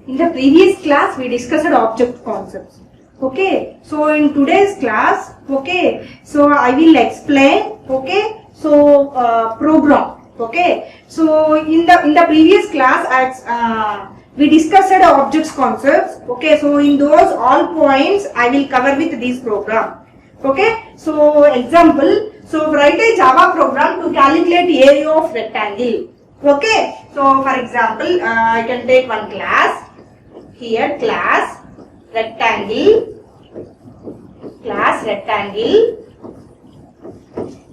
In the previous class, we discussed object concepts. Okay, so in today's class, okay, so I will explain, okay, so program. Okay, so in the previous class, we discussed objects concepts. Okay, so in those all points, I will cover with this program. Okay, so example, so write a Java program to calculate area of rectangle. Okay, so for example, I can take one class. Here class rectangle.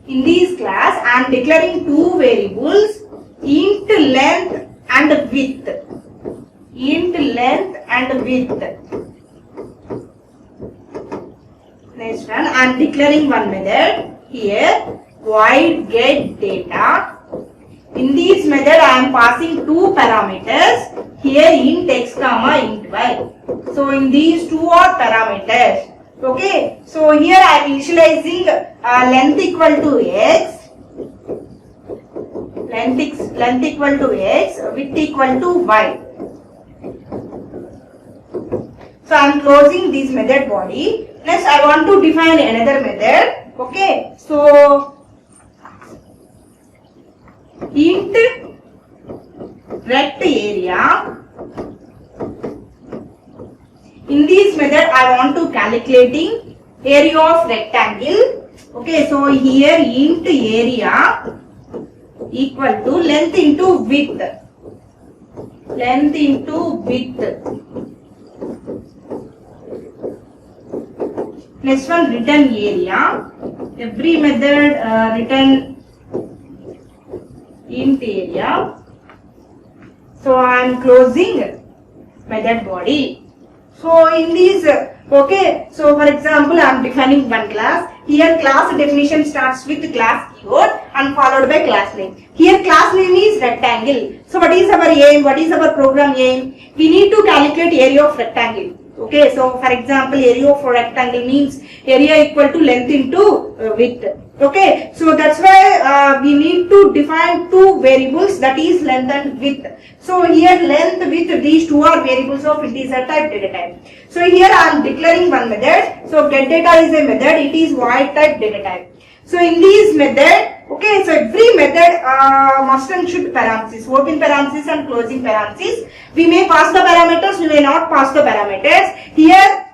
In this class, I am declaring two variables, int length and width. Next one, I am declaring one method here, void get data. In this method, I am passing two parameters here, int x comma int y. So in these two are parameters. Okay, so here I am initializing length equal to x, length equal to x, width equal to y. So I am closing this method body. Next I want to define another method. Okay, so int rect area. In this method, I want to calculating area of rectangle. Okay, so here int area equal to length into width. Next one, return area. Every method return int area. So I am closing method body. So in these, okay, so for example, I am defining one class. Here class definition starts with class keyword and followed by class name. Here class name is rectangle. So what is our aim? What is our program aim? We need to calculate area of rectangle. Okay, so for example, area of rectangle means area equal to length into width. Okay, so that's why we need to define two variables, that is length and width. So here length, width, these two are variables of integer type, data type. So here I am declaring one method. So get data is a method, it is void type data type. So in this method, okay, so every method must and should parentheses, open parentheses and closing parentheses. We may pass the parameters, we may not pass the parameters. Here,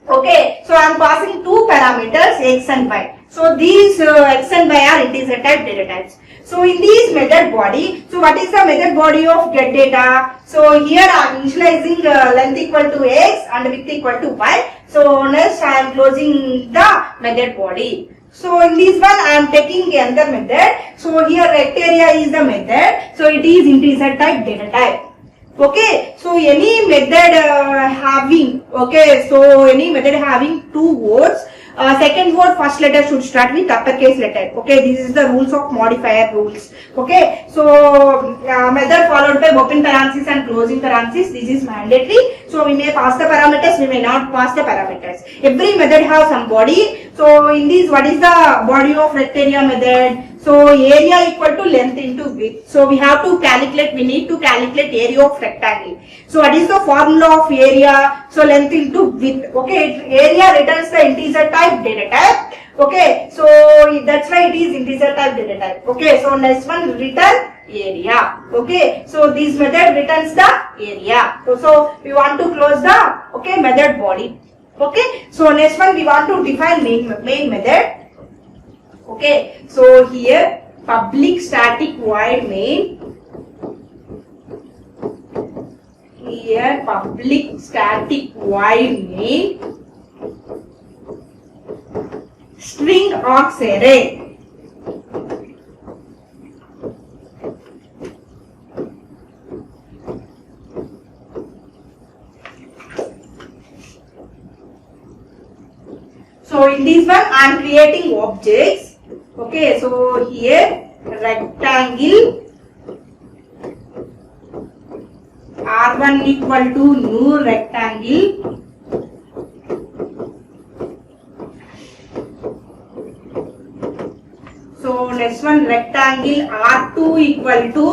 okay, so I am passing two parameters, x and y. So these x and y are integer type data types. So in this method body, so what is the method body of get data? So here I am initializing length equal to x and width equal to y. So next I am closing the method body. So in this one I am taking another method. So here rect area is the method. So it is integer type data type. Okay, so any method having, okay, so any method having two words. Second word, first letter should start with uppercase letter. Okay, this is the rules of modifier rules. Okay, so method followed by open parenthesis and closing parenthesis. This is mandatory. So we may pass the parameters, we may not pass the parameters. Every method has some body. So in this, what is the body of rect area method? So area equal to length into width. So we have to calculate, we need to calculate area of rectangle. So what is the formula of area? So length into width. Okay, area returns the integer type data type. Okay, so that's why it is integer type data type. Okay, so next one, return area. Okay, so this method returns the area. So we want to close the, okay, method body. Okay, so next one we want to define main method. Okay, so here public static void main. Here public static void main. String aux array. So in this one I am creating objects. Okay, so here rectangle R1 equal to new rectangle. So next one, rectangle R2 equal to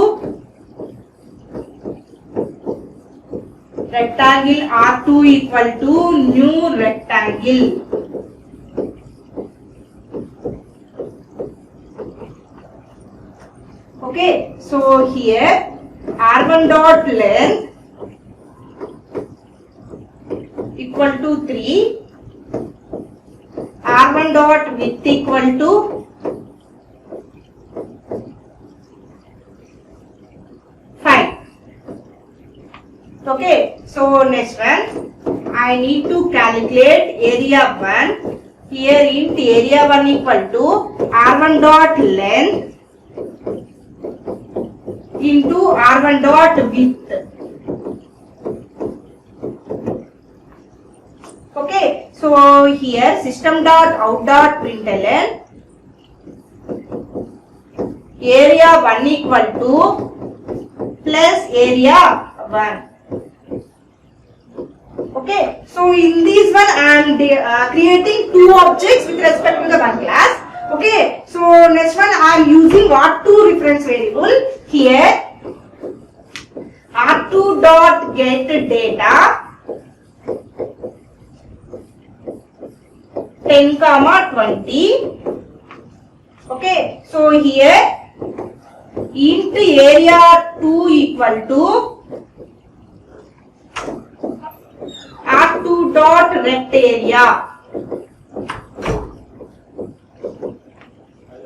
rectangle R2 equal to new rectangle. Okay, so here R1 dot length equal to 3, R1 dot width equal to 5. Okay, so next one, I need to calculate area 1. Here int area 1 equal to R1 dot length into R1 dot width. Okay, so here system dot out dot println area 1 equal to plus area 1. Okay, so in this one I am creating two objects with respect to the one class. Okay, so next one I am using what two reference variable here R2 dot get data 10, 20. Okay, so here int area 2 equal to R2 dot rect area.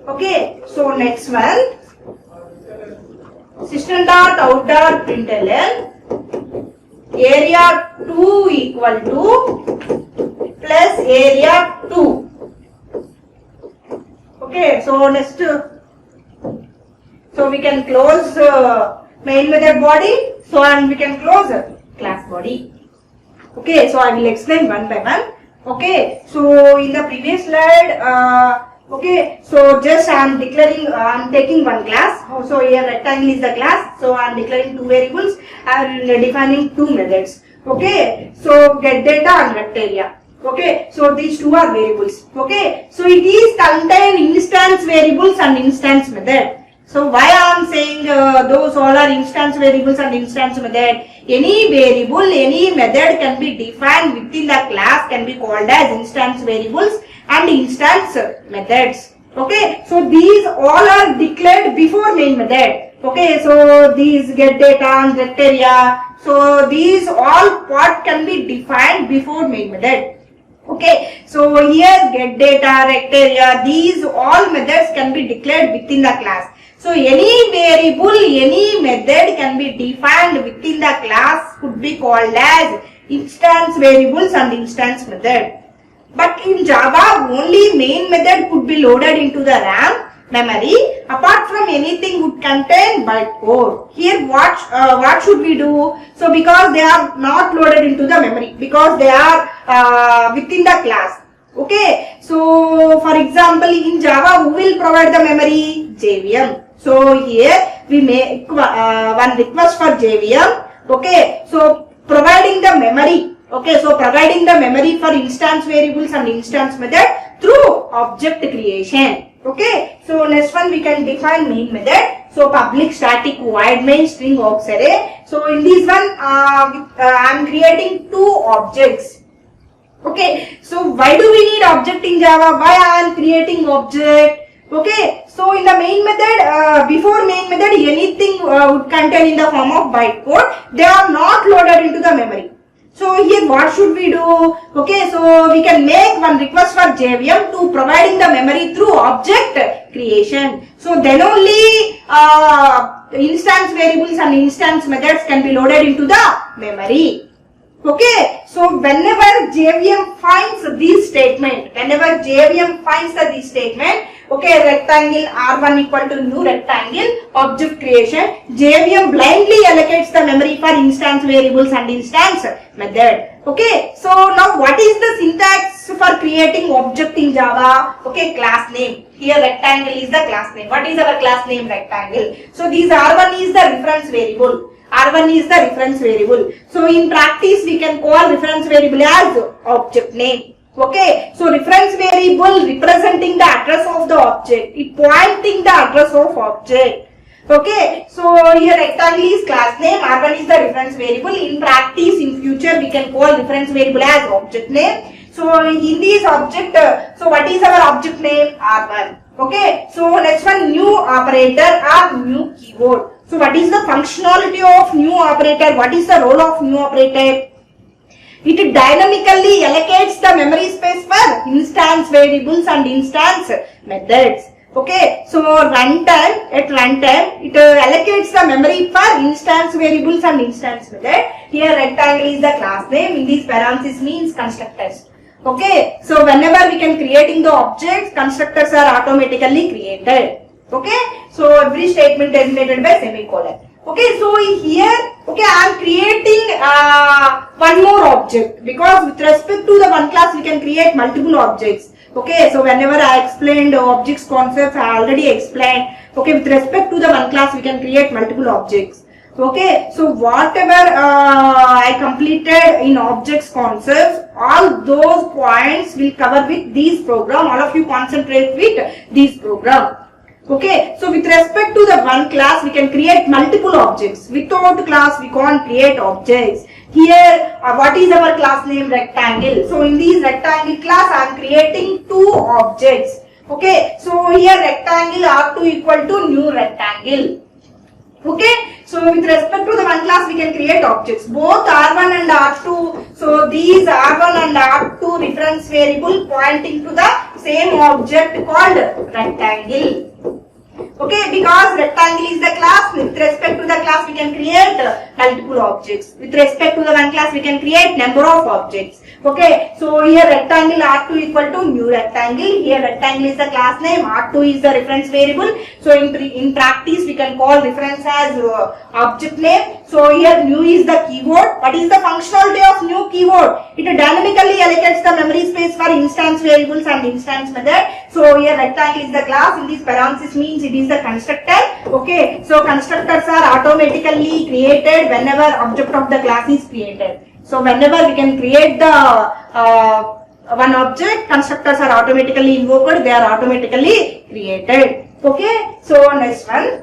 Okay, so next one, system dot out dot println area 2 equal to plus area 2. Okay, so next, so we can close main method body, so and we can close class body. Okay, so I will explain one by one. Okay, so in the previous slide, okay, so just I am declaring, I am taking one class. So here rectangle is the class. So I am declaring two variables and defining two methods. Okay, so get data and rect area. Okay, so these two are variables. Okay, so it is contain instance variables and instance method. So why I am saying those all are instance variables and instance method? Any variable, any method can be defined within the class can be called as instance variables and instance methods. Okay, so these all are declared before main method. Okay, so these get data and rect area. So these all part can be defined before main method. Okay, so here get data, rect area, these all methods can be declared within the class. So any variable, any method can be defined within the class could be called as instance variables and instance method. But in Java, only main method could be loaded into the RAM memory. Apart from anything would contain bytecode. Here what should we do? So because they are not loaded into the memory, because they are within the class. Okay, so for example in Java who will provide the memory? JVM. So here we make one request for JVM. Okay, so providing the memory. Okay, so providing the memory for instance variables and instance method through object creation. Okay, so next one we can define main method. So public static void main string aux array. So in this one I am creating two objects. Okay, so why do we need object in Java? Why I am creating object? Okay, so in the main method, before main method anything would contain in the form of bytecode. They are not loaded into the memory. So here what should we do? Okay, so we can make one request for JVM to providing the memory through object creation. So then only instance variables and instance methods can be loaded into the memory. Okay, so whenever JVM finds this statement, this statement, okay, rectangle R1 equal to new rectangle, object creation, JVM blindly allocates the memory for instance variables and instance method. Okay, so now what is the syntax for creating object in Java? Okay, class name. Here rectangle is the class name. What is our class name? Rectangle. So this R1 is the reference variable. R1 is the reference variable. So in practice we can call reference variable as object name. Okay, so reference variable representing the address of the object. It pointing the address of object. Okay, so here rectangle is class name, R1 is the reference variable. In practice, in future, we can call reference variable as object name. So in this object, so what is our object name? R1. Okay, so next one, new operator or new keyword. So what is the functionality of new operator? What is the role of new operator? It dynamically allocates the memory space for instance variables and instance methods. Okay, so runtime, at runtime, it allocates the memory for instance variables and instance method. Here rectangle is the class name, in these parentheses means constructors. Okay, so whenever we can creating the objects, constructors are automatically created. Okay, so every statement terminated by semicolon. Okay, so here, okay, I am creating one more object, because with respect to the one class we can create multiple objects. Okay, so whenever I explained objects concepts, I already explained. Okay, with respect to the one class we can create multiple objects. Okay, so whatever I completed in objects concepts, all those points will cover with this program. All of you concentrate with this program. Okay, so with respect to the one class, we can create multiple objects. Without class, we can't create objects. Here, what is our class name? Rectangle. So in this rectangle class, I am creating two objects. Okay, so here rectangle R2 equal to new rectangle. Okay, so with respect to the one class, we can create objects. Both R1 and R2. So these R1 and R2 reference variable pointing to the same object called rectangle. Okay, because rectangle is the class, with respect to the class we can create multiple objects. With respect to the one class we can create number of objects. Okay, so here rectangle R2 equal to new rectangle. Here rectangle is the class name, R2 is the reference variable. So in practice we can call reference as object name. So here new is the keyword. What is the functionality of new keyword? It dynamically allocates the memory space for instance variables and instance method. So here rectangle is the class, in this parenthesis means it is the constructor. Okay, so constructors are automatically created whenever object of the class is created. So whenever we can create the one object, constructors are automatically invoked, they are automatically created. Okay, so next one.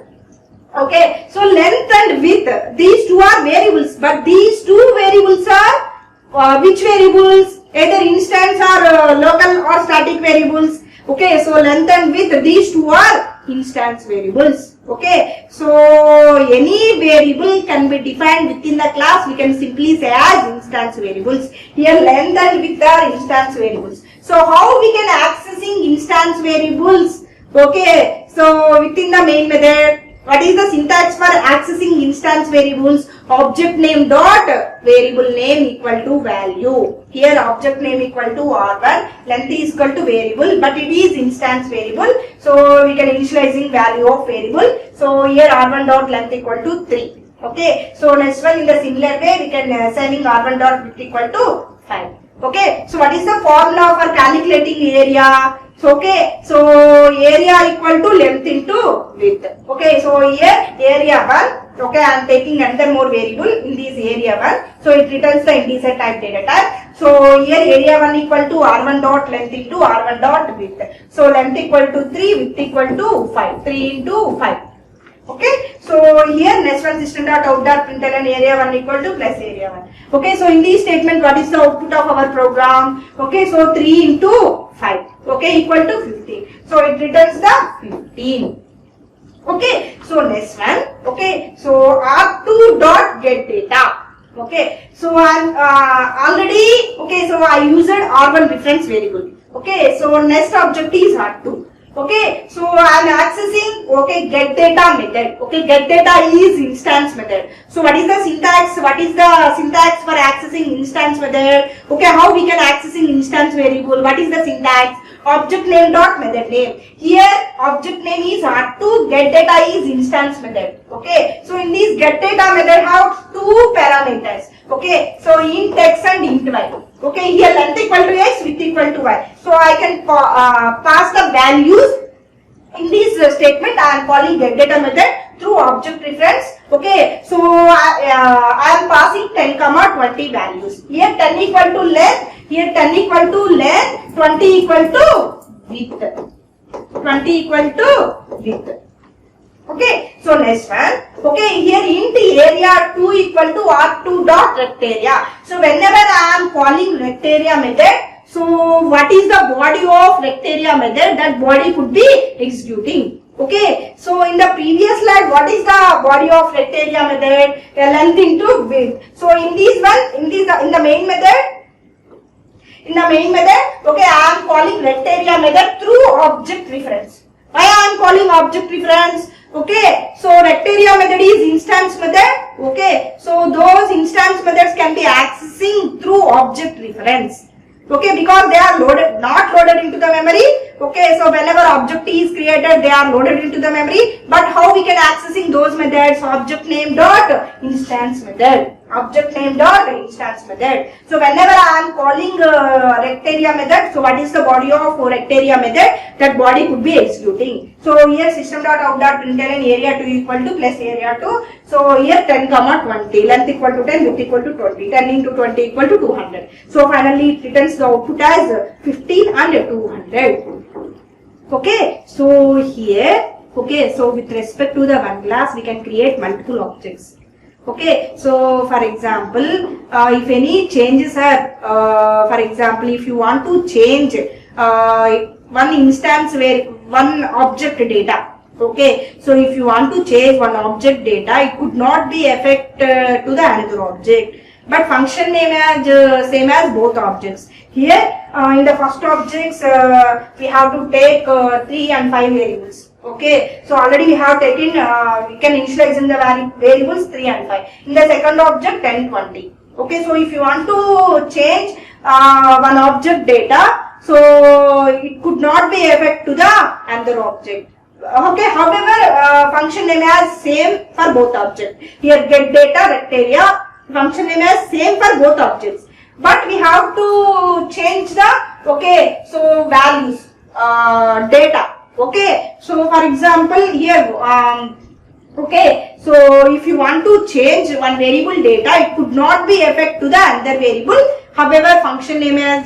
Okay, so length and width, these two are variables, but these two variables are which variables? Either instance or local or static variables. Okay, so length and width, these two are instance variables. Okay, so any variable can be defined within the class, we can simply say as instance variables. Here length and width are instance variables. So how we can accessing instance variables? Okay, so within the main method, what is the syntax for accessing instance variables? Object name dot variable name equal to value. Here object name equal to R1, length is equal to variable, but it is instance variable. So we can initializing value of variable. So here R1 dot length equal to 3. Okay. So next one in the similar way we can assigning R1 dot width equal to 5. Okay. So what is the formula for calculating area? So, okay, so area equal to length into width. Okay, so here area 1. Okay, I am taking another more variable in this area 1. So it returns the integer type data type. So here area 1 equal to R1 dot length into R1 dot width. So length equal to 3, width equal to 5. 3 into 5. Okay, so here next one system dot out dot println area 1 equal to plus area 1. Okay, so in this statement what is the output of our program? Okay, so 3 into 5. Okay, equal to 15. So it returns the 15. Okay, so next one. Okay, so R2 dot get data. Okay, so I'm already, okay, so I used R1 reference variable. Okay, so next object is R2. Okay, so I am accessing, okay, get data method. Okay, get data is instance method. So what is the syntax? What is the syntax for accessing instance method? Okay, how we can accessing instance variable? What is the syntax? Object name dot method name. Here object name is R2, get data is instance method. Okay, so in this get data method have two parameters. Okay, so int x and int y. Okay, here length equal to x, width equal to y. So I can pass the values in this statement. I am calling get data method through object reference. Okay, so I am passing 10, 20 values. Here 10 equal to length, here 10 equal to length, 20 equal to width. 20 equal to width. Okay, so next one. Okay, here int area 2 equal to r2 dot rect area. So whenever I am calling rect area method, so what is the body of rect area method? That body could be executing. Okay, so in the previous slide, what is the body of rect area method? The length into width. So in this one, in the main method, okay, I am calling rect area method through object reference. Why I am calling object reference? Okay, so rect area method is instance method. Okay, so those instance methods can be accessing through object reference. Okay, because they are not loaded into the memory. Okay, so whenever object is created, they are loaded into the memory. But how we can accessing those methods? Object name dot instance method. Object name dot instance method. So whenever I am calling rect area method, so what is the body of rect area method? That body could be executing. So here system dot out dot println area 2 equal to plus area 2. So here 10 comma 20, length equal to 10, width equal to 20, 10 into 20 equal to 200. So finally it returns the output as 15 and 200. Okay, so here, okay, so with respect to the one class, we can create multiple objects. Okay, so for example, if any changes are, for example, if you want to change one instance where one object data. Okay, so if you want to change one object data, it could not be affect to the another object. But function name as same as both objects. Here in the first objects we have to take 3 and 5 variables. Okay, so already we have taken we can initialize in the variables 3 and 5. In the second object 10, 20. Okay, so if you want to change one object data, so it could not be affect to the another object. Okay, however, function name as same for both objects. Here get data rect area, function name as same for both objects. But we have to change the, okay, so values, data. Okay, so for example here, okay, so if you want to change one variable data, it could not be affect to the another variable. However, function name is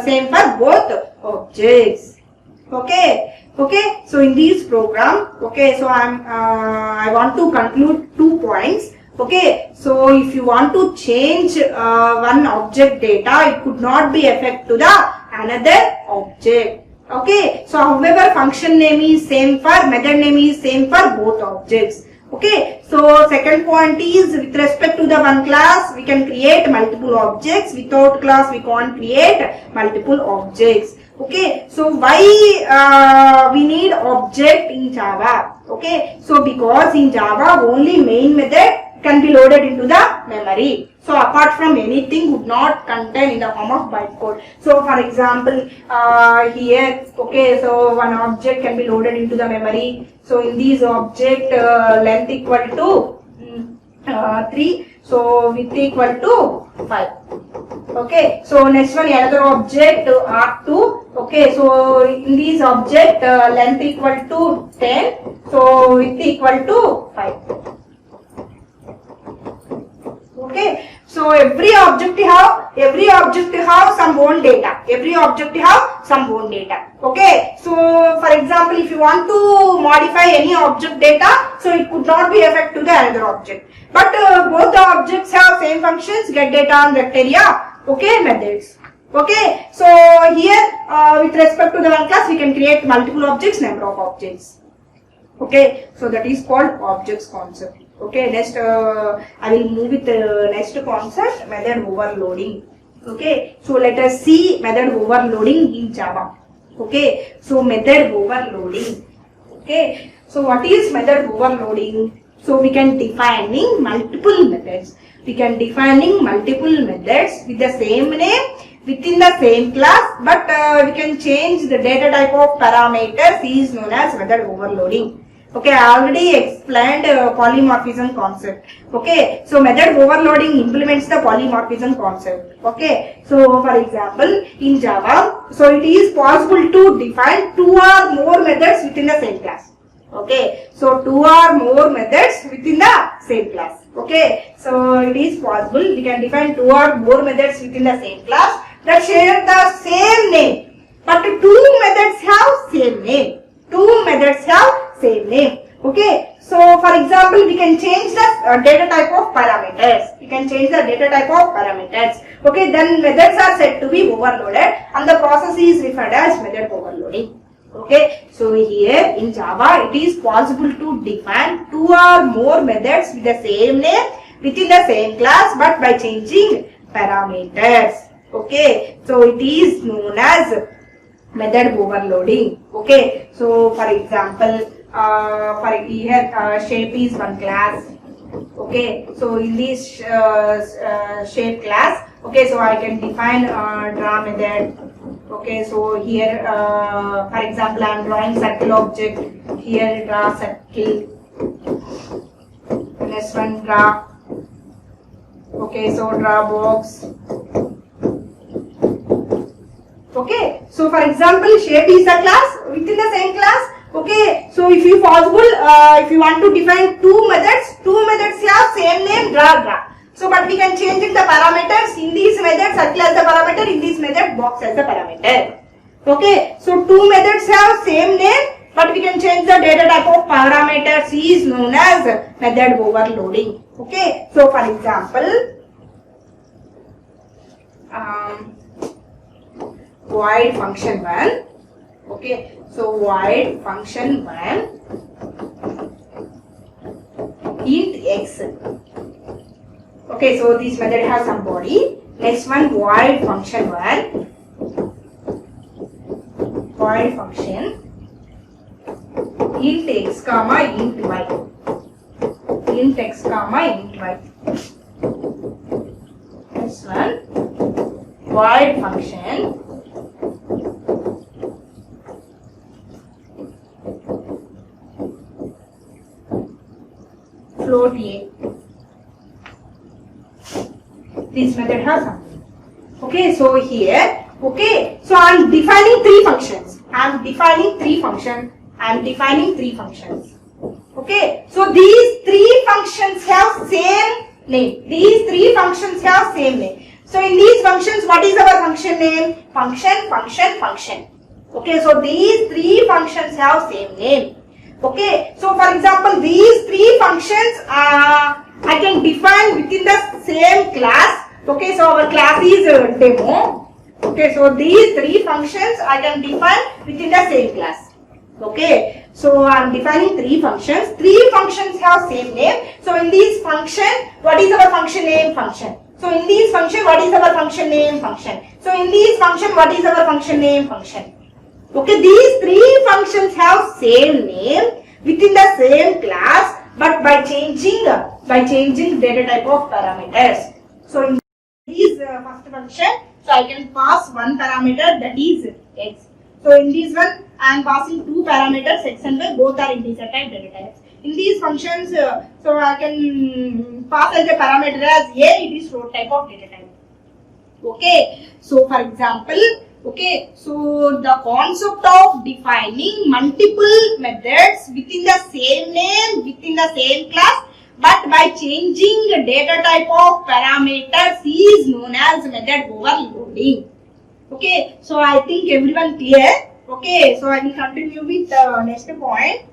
same for both objects. Okay. Okay, so in this program, okay, so I want to conclude 2 points. Okay, so if you want to change one object data, it could not be affect to the another object. Okay, so however function name is same for, method name is same for both objects. Okay, so second point is with respect to the one class, we can create multiple objects. Without class, we can't create multiple objects. Okay, so why we need object in Java? Okay, so because in Java only main method can be loaded into the memory. So apart from anything would not contain in the form of bytecode. So for example, here, okay, so one object can be loaded into the memory. So in this object, length equal to 3. So width equal to 5. Okay, so next one another object R2. Okay, so in this object length equal to 10. So width equal to 5. Okay, so every object have some own data. Every object have some own data. Okay, so for example, if you want to modify any object data, so it could not be affect to the another object. But both the objects have same functions, get data and rect area. Okay, methods. Okay, so here with respect to the one class, we can create multiple objects, number of objects. Okay, so that is called objects concept. Okay, next I will move with the next concept, method overloading. Okay, so let us see method overloading in Java. Okay, so method overloading. Okay, so what is method overloading? So we can defining multiple methods. We can defining multiple methods with the same name within the same class, but we can change the data type of parameters is known as method overloading. Okay, I already explained polymorphism concept. Okay, so method overloading implements the polymorphism concept. Okay, so for example, in Java, so it is possible to define 2 or more methods within the same class. Okay, so 2 or more methods within the same class. Okay, so it is possible we can define 2 or more methods within the same class that share the same name, but 2 methods have same name. 2 methods have same name. Okay, so for example, we can change the data type of parameters. We can change the data type of parameters. Okay, then methods are said to be overloaded and the process is referred as method overloading. Okay, so here in Java, it is possible to define two or more methods with the same name within the same class, but by changing parameters. Okay, so it is known as method overloading. Okay, so for example, for here shape is one class. Okay, so in this shape class, okay, so I can define draw method. Okay, so here for example, I am drawing circle object. Here draw circle. Next one draw. Okay, so draw box. Okay, so for example, shape is a class within the same class. Okay, so if you possible, if you want to define two methods have same name, draw. So, but we can change the parameters. In these methods, circle as the parameter. In this method, box as the parameter. Okay, so two methods have same name, but we can change the data type of parameters. Is known as method overloading. Okay, so for example, void function 1. Okay, so void function 1 int x. Okay, so this method has some body. Next one, void function 1, void function int x comma int y, int x comma int y. Next one, void function float a. This method has something. Okay, so here, okay, so I am defining three functions. Okay, so these three functions have same name. So in these functions, what is our function name? Function. Okay, so these three functions have same name. Okay, so for example, these three functions I can define within the same class. Okay, so our class is demo. Okay, so these three functions I can define within the same class. Okay, so I am defining three functions. Three functions have same name. So in this function, what is our function name? Function. So in this function, what is our function name? Function. So in this function, what is our function name? Function. Okay, these three functions have same name within the same class, but by changing data type of parameters. So in this first function, so I can pass one parameter, that is x. So in this one, I am passing two parameters, x and y, both are integer type data types. In these functions, so I can pass as a parameter as a, it is float type of data type. Okay, so for example, okay, so the concept of defining multiple methods within the same name, within the same class, but by changing the data type of parameters is known as method overloading. Okay, so I think everyone clear. Okay, so I will continue with the next point.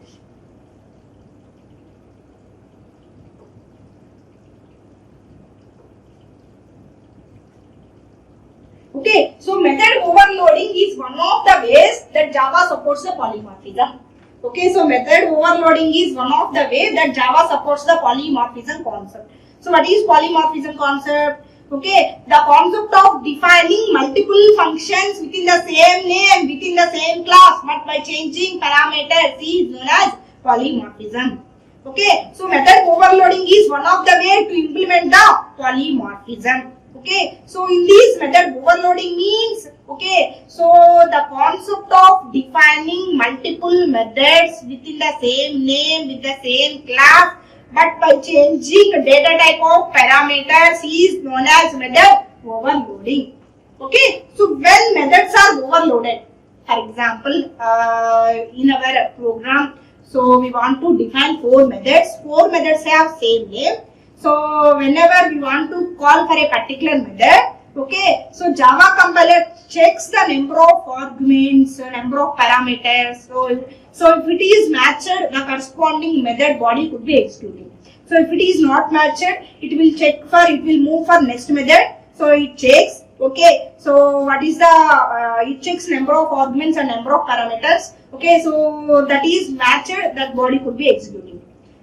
Okay, so method overloading is one of the ways that Java supports the polymorphism. Okay, so method overloading is one of the ways that Java supports the polymorphism concept. So what is polymorphism concept? Okay, the concept of defining multiple functions within the same name, within the same class, but by changing parameters is known as polymorphism. Okay, so method overloading is one of the ways to implement the polymorphism. Okay, so in this method overloading means, okay, so the concept of defining multiple methods within the same name, with the same class, but by changing data type of parameters is known as method overloading. Okay, so when methods are overloaded, for example, in our program, so we want to define four methods. Four methods have same name. So whenever we want to call for a particular method, Okay, so Java compiler checks the number of arguments, number of parameters. So if it is matched, the corresponding method body could be executed. So if it is not matched, it will move for next method. So it checks. Okay, so what is the it checks number of arguments and number of parameters. Okay, so that is matched, that body could be executing.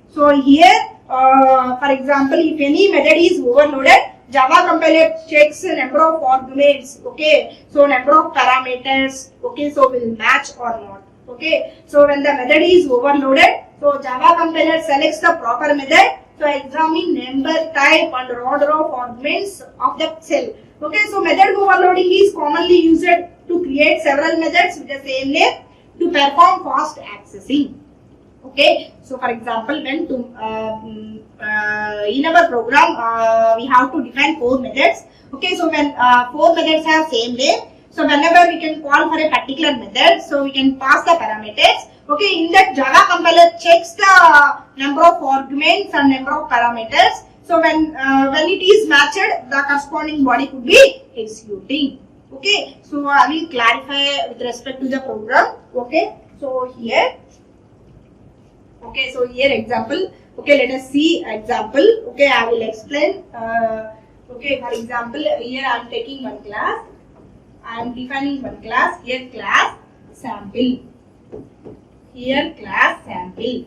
So here, for example, if any method is overloaded, Java compiler checks number of arguments. Okay, so number of parameters. Okay, so will match or not. Okay, so when the method is overloaded, so Java compiler selects the proper method. So examine number, type and order of arguments of the cell. Okay, so method overloading is commonly used to create several methods with the same name to perform fast accessing. Okay, so for example, when in our program we have to define 4 methods. Okay, so when 4 methods have same name, so whenever we can call for a particular method, so we can pass the parameters. Okay, in that Java compiler checks the number of arguments and number of parameters. So when it is matched, the corresponding body could be executing. Okay, so I will clarify with respect to the program. Okay, so here. Okay, so here example. Okay, let us see example. Okay, I will explain. Okay, for example, here I am taking one class. I am defining one class. Here class sample. Here class sample.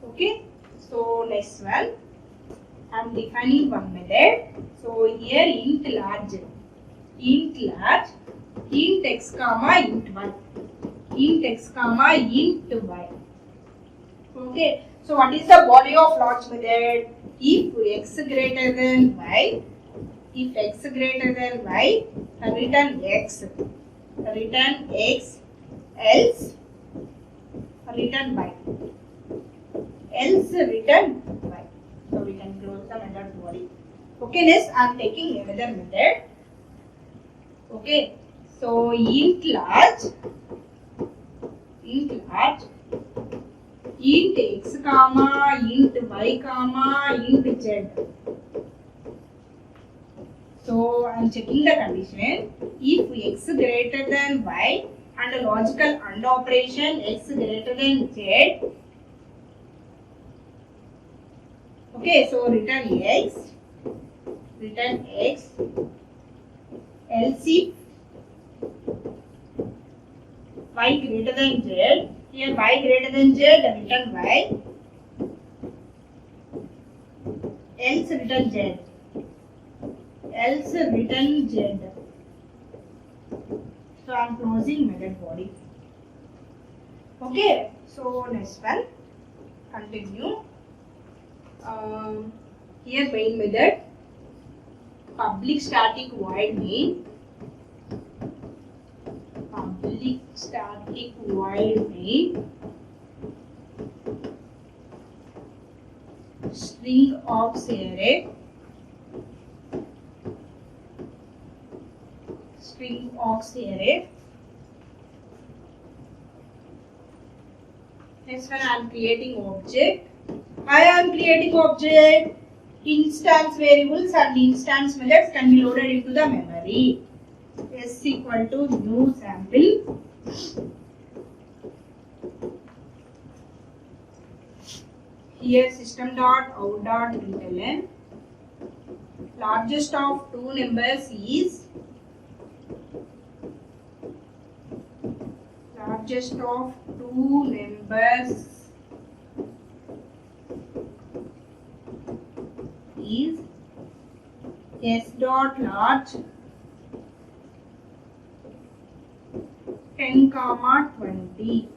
Okay, so next one. I am defining one method. So here int large, int x comma int y, int x comma int y. Okay, so what is the body of large method? If x greater than y, if x greater than y, return x, else return y, else return y. So we can close the method body. Okay, next I am taking another method. Okay, so int large, int x comma int y comma int z. So I am checking the condition. If x greater than y and a logical AND operation x greater than z. Okay, so return x, else if y greater than z, here y greater than z, return y, else return z, So I am closing method body. Okay, so next one, continue. Here main method, public static void main, public static void main, string aux array, string aux array. Next one, I am creating object. I am creating object. Instance variables and instance methods can be loaded into the memory. S equal to new sample. Here system dot out dot println. Largest of two numbers is s dot large 10, 20.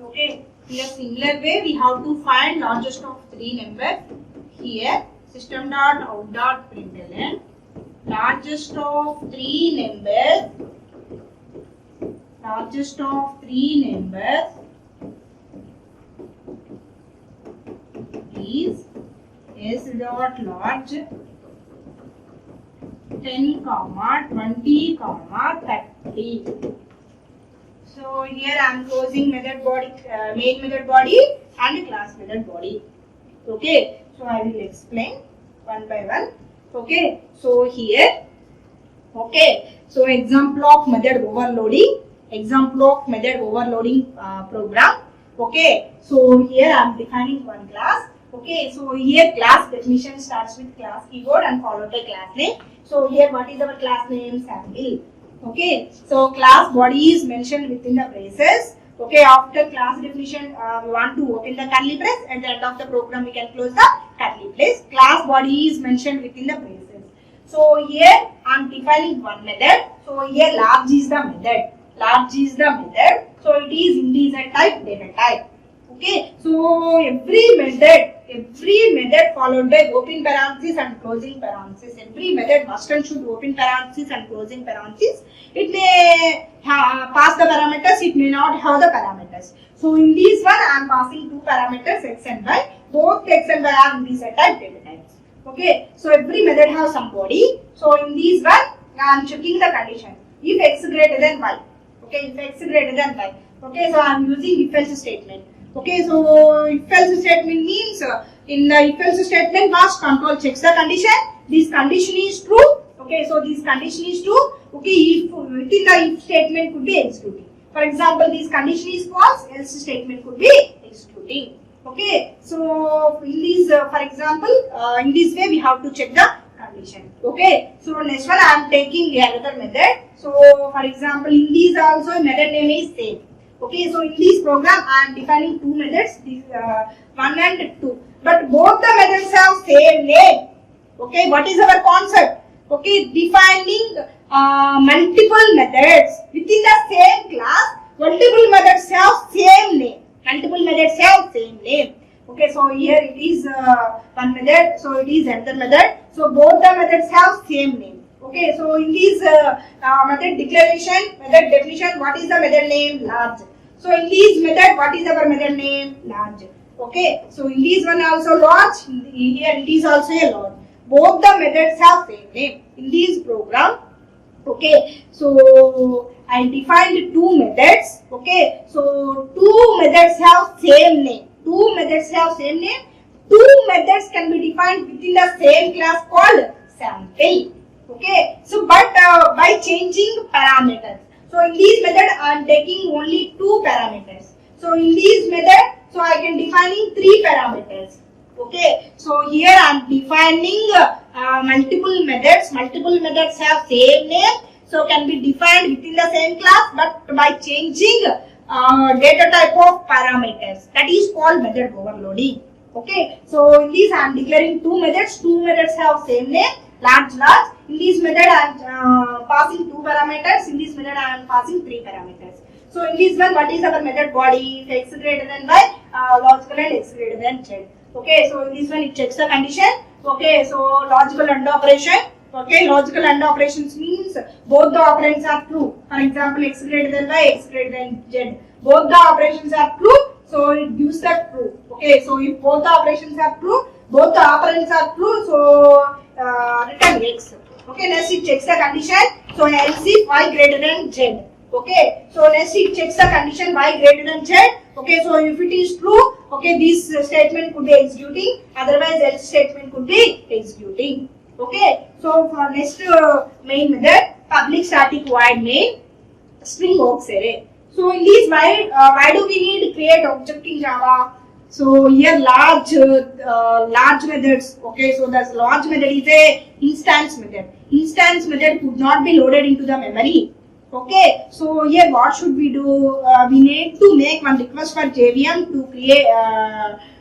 Okay, in a similar way we have to find largest of three numbers. Here system dot out dot println largest of three numbers is s dot large 10, 20, 30. So here I am closing method body, main method body and class method body. Okay, so I will explain one by one. Okay, so here, okay, so example of method overloading, program. Okay, so here I am defining one class. Okay, so here class definition starts with class keyword and followed by class name. So here what is our class name? Sample. Okay, so class body is mentioned within the braces. Okay, after class definition, we want to open the curly brace. At the end of the program, we can close the curly brace. Class body is mentioned within the braces. So here I am defining one method. So here large is the method. So it is integer type, data type. Okay, so every method followed by open parenthesis and closing parenthesis. Every method must and should open parenthesis and closing parenthesis. It may pass the parameters, it may not have the parameters. So in this one, I am passing two parameters x and y. Both x and y are integer type, data types. Okay, so every method has some body. So in this one, I am checking the condition. If x greater than y. Okay, if x greater than y. Okay, so I am using if else statement. Okay, so if else statement means in the if else statement, first control checks the condition. This condition is true. Okay, so this condition is true. Okay, if within the if statement could be executing. For example, this condition is false, else statement could be executing. Okay, so in this, for example, in this way we have to check the condition. Okay, so next one I am taking another method. So for example, in these also method name is same. Okay, so in this program I am defining two methods, this, 1 and 2. But both the methods have same name. Okay, what is our concept? Okay, defining multiple methods within the same class. Multiple methods have same name. Okay, so here it is one method, so it is another method. So both the methods have same name. Okay, so in this method definition, what is the method name? Large. So in this method, what is our method name? Large. Okay, so in this one also large, here it is also a large. Both the methods have same name. In this program, okay, so I defined two methods. Okay, so two methods have same name. Two methods can be defined within the same class called sample. Okay, so but by changing parameters. So in this method I am taking only two parameters. So in this method, so I can defining three parameters. Okay, so here I am defining multiple methods. Multiple methods have same name, so can be defined within the same class, but by changing data type of parameters. That is called method overloading. Okay, so in this I am declaring two methods. Two methods have same name, large. In this method I am passing two parameters. In this method I am passing three parameters. So in this one, what is our method body? If x greater than y, logical and x greater than z. Okay, so in this one it checks the condition. Okay, so logical AND operation. Okay, logical AND operations means both the operands are true. For example, x greater than y, x greater than z. Both the operations are true, so it gives that true. Okay, so if both the operations are true, both the operands are true, so return x. Okay, next it checks the condition. So else if y greater than z. Okay, so next it checks the condition y greater than z. Okay, so if it is true, okay, this statement could be executing, otherwise else statement could be executing. Okay, so for next main method, public static void main string box array. So in this, why do we need create object in Java? So here large methods. Okay, so this large method is a instance method. Instance method could not be loaded into the memory. Okay, so here what should we do? We need to make one request for JVM to create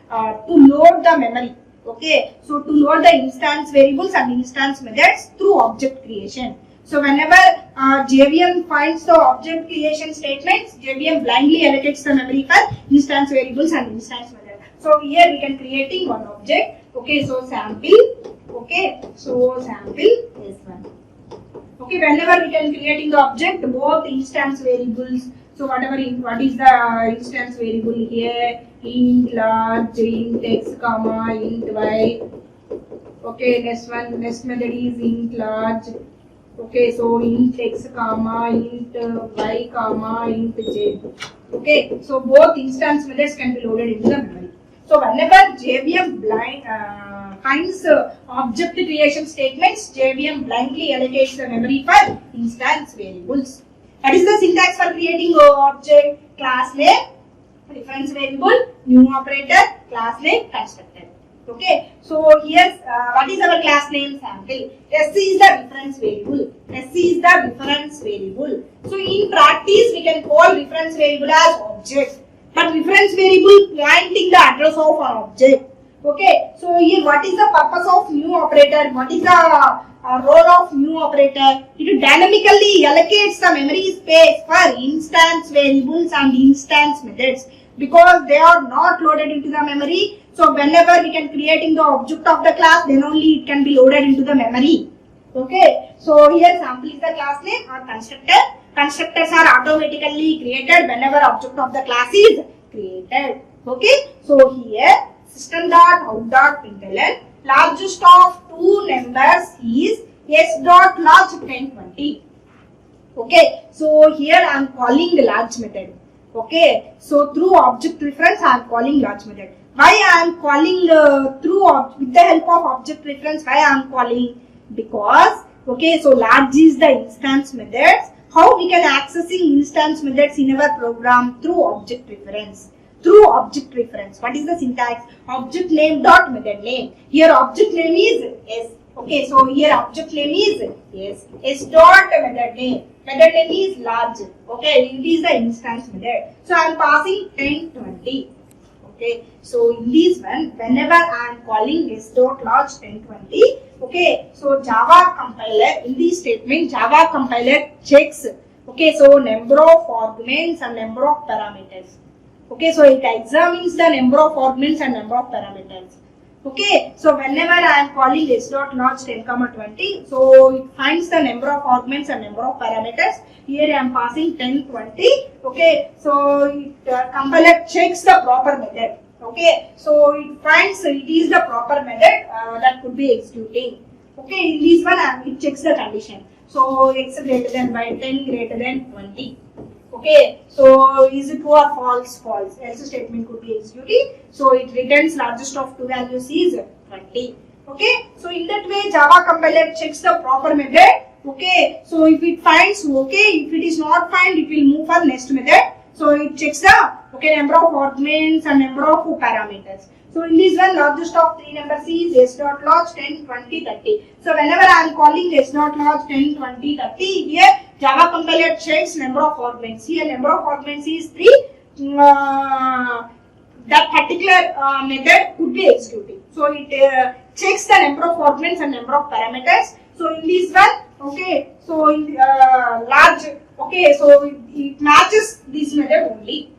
to load the memory. Okay, so to load the instance variables and instance methods through object creation. So whenever JVM finds the object creation statements, JVM blindly allocates the memory for instance variables and instance methods. So here we can creating one object. Okay, so sample. Okay, so sample is one. Okay, whenever we can creating the object, both instance variables. So what is the instance variable here? Int large, int x, comma, int y. Okay, next method is int large. Okay, so int x, comma, int y, comma, int z. Okay, so both instance methods can be loaded into the memory. So whenever JVM finds object creation statements, JVM blindly allocates the memory for instance variables. That is the syntax for creating object, class name, reference variable, new operator, class name, constructor. Okay, so here what is our class name? Sample. SC is the reference variable. SC is the reference variable. So in practice we can call reference variable as object, but reference variable pointing the address of an object. Okay, so here what is the purpose of new operator? What is the role of new operator? It dynamically allocates the memory space for instance variables and instance methods because they are not loaded into the memory. So whenever we can creating the object of the class, then only it can be loaded into the memory. Okay, so here sample is the class name or constructor. Constructors are automatically created whenever object of the class is created. Okay, so here system.out.println largest of two numbers is s.large 1020. Okay, so here I am calling the large method. Okay, so through object reference I am calling large method. Why I am calling with the help of object reference? Why I am calling? Because okay, so large is the instance methods. How we can accessing instance methods in our program? Through object reference. Through object reference. What is the syntax? Object name dot method name. Here object name is s. Okay, so here object name is s. S dot method name. Method name is large. Okay, it is the instance method. So I am passing 1020. Okay, so in this one, whenever I am calling s.large 1020, okay, so Java compiler, in this statement, Java compiler checks, okay, so number of arguments and number of parameters. Okay, so it examines the number of arguments and number of parameters. Okay, so whenever I am calling s.large 10, 20, so it finds the number of arguments and number of parameters. Here I am passing 10, 20. Okay, so it compiler checks the proper method. Okay, so it finds it is the proper method that could be executing. Okay, in this one it checks the condition. So x greater than y, 10 greater than 20. Okay, so is it true or false? False. Else statement could be executing. So it returns largest of two values is 20. Okay, so in that way Java compiler checks the proper method. Okay, so if it finds okay, if it is not find, it will move for next method. So it checks the okay number of arguments and number of parameters. So in this one, largest of three numbers is s.large 10, 20, 30. So whenever I am calling s.large 10, 20, 30, here Java compiler checks number of arguments. Here number of arguments is 3. That particular method could be executing. So it checks the number of arguments and number of parameters. So in this one, okay, so in large, okay, so it matches this method only.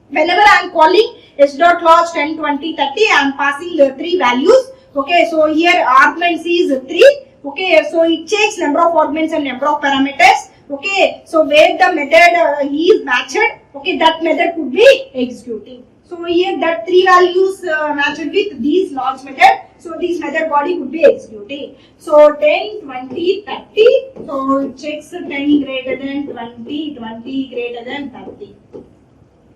Whenever I am calling s.large 10, 20, 30, I am passing the 3 values. Okay, so here arguments is 3. Okay, so it checks number of arguments and number of parameters. Okay, so where the method is matched, okay, that method could be executing. So here that 3 values matched with these large method. So this method body could be executing. So 10, 20, 30. So it checks 10 greater than 20, 20 greater than 30.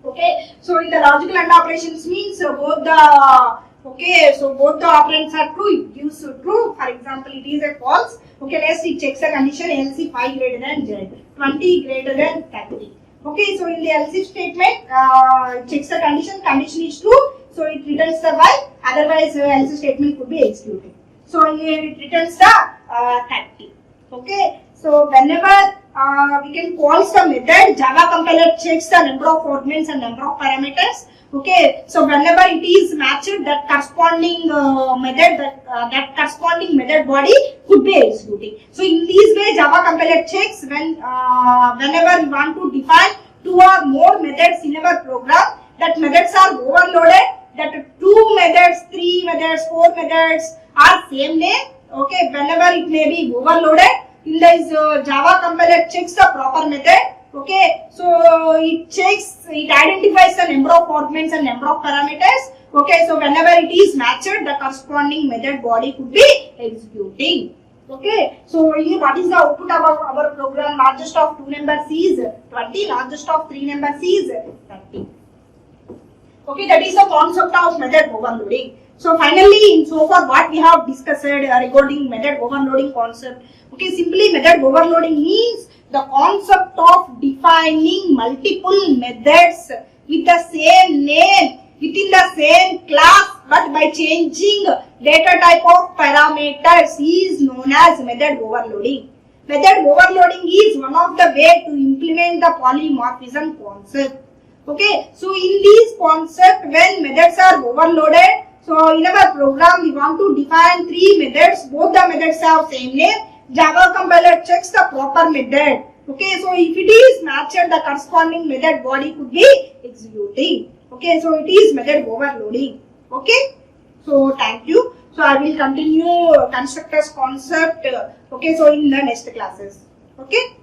Okay, so in the logical AND operations means both the both the operands are true. It gives true. For example, it is a false. Okay, let's see, checks the condition else if 5 greater than z, 20 greater than 30. Okay, so in the else if statement, checks the condition. Condition is true, so it returns the y. Otherwise, else statement could be executed. So here it returns the 30. Okay, so whenever we can call some method, Java compiler checks the number of arguments and number of parameters. Okay, so whenever it is matched, that corresponding method, that corresponding method body could be executing. So in this way, Java compiler checks whenever we want to define 2 or more methods in our program, that methods are overloaded, that 2 methods, 3 methods, 4 methods are same name. Okay, whenever it may be overloaded, in this Java compiler checks the proper method. Okay, so it checks, it identifies the number of arguments and number of parameters. Okay, so whenever it is matched, the corresponding method body could be executing. Okay, so here what is the output of our program? Largest of 2 numbers is 20, largest of 3 numbers is 30. Okay, that is the concept of method overloading. So finally, in so far what we have discussed regarding method overloading concept. Okay, simply method overloading means the concept of defining multiple methods with the same name within the same class but by changing data type of parameters is known as method overloading. Method overloading is one of the way to implement the polymorphism concept. Okay, so in this concept, when methods are overloaded, so in our program we want to define 3 methods. Both the methods have same name. Java compiler checks the proper method. Okay, so if it is matched, the corresponding method body could be executing. Okay, so it is method overloading. Okay, so thank you. So I will continue constructors concept. Okay, so in the next classes. Okay.